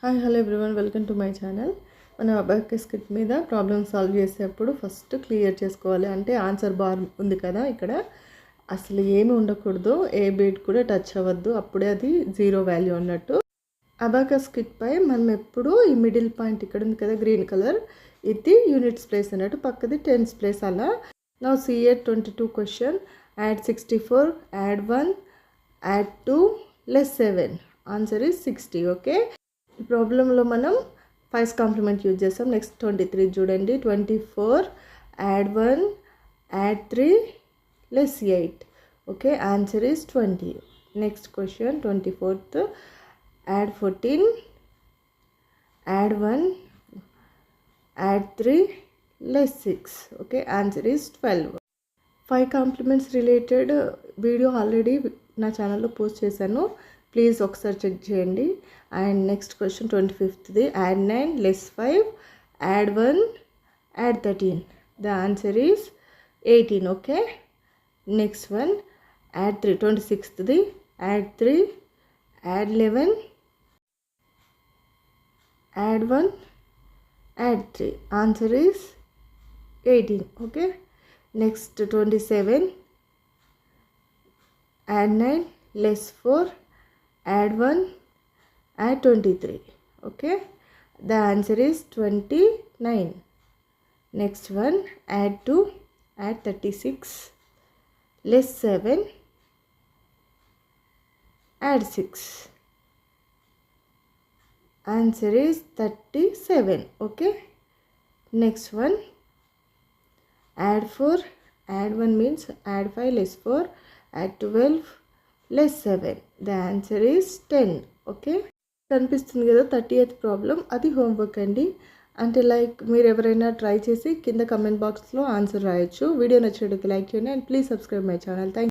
Hi hello everyone, welcome to my channel. మనం abacus kit మీద problem solve చేసేటప్పుడు first clear చేసుకోవాలి. అంటే ఆన్సర్ బార్ ఉంది కదా, ఇక్కడ అసలు ఏమి ఉండకూడదు, ఏ బీట్ కూడా టచ్ అవ్వద్దు, అప్పుడే అది జీరో వాల్యూ అన్నట్టు. అబాకస్ కిట్ పై మనం ఎప్పుడు ఈ మిడిల్ పాయింట్ ఇక్కడ ఉంది కదా గ్రీన్ కలర్, ఇది యూనిట్స్ ప్లేస్ అన్నట్టు, పక్కది టెన్స్ ప్లేస్. అలా నా CA 22 question, add 64, add 1, add 2, less 7, answer is 60. Okay, ఈ ప్రాబ్లంలో మనం 5's కాంప్లిమెంట్ యూజ్ చేస్తాం. నెక్స్ట్ 23 చూడండి. 24 add 1 add 3 less 8. Okay, answer is 20. Next question 24th, add 14 add 1 add 3 less 6. Okay, answer is 12. 5 compliments related video already నా ఛానల్లో post చేశాను, please ఒకసారి check చేయండి. And next question 25th, add 9 less 5, add 1 add 13. The answer is 18. Okay, next one add 3. 26th, add 3 add 11 add 1 add 3. Answer is 18. Okay, next 27, add 9 less 4, add 1 add 23. Okay, the answer is 29. Next one, add 2 add 36 less 7 add 6. Answer is 37. Okay, next one, add 4 add 1 means add 5 less 4 add 12 less 7. The answer is 10. Okay, కనిపిస్తుంది కదా 30th problem, అది homework అండి. అంటే like మీరు ఎవరైనా try చేసి కింద comment బాక్స్లో ఆన్సర్ రాయొచ్చు. వీడియో నచ్చినట్లయితే లైక్ చేయండి and please subscribe my channel. Thank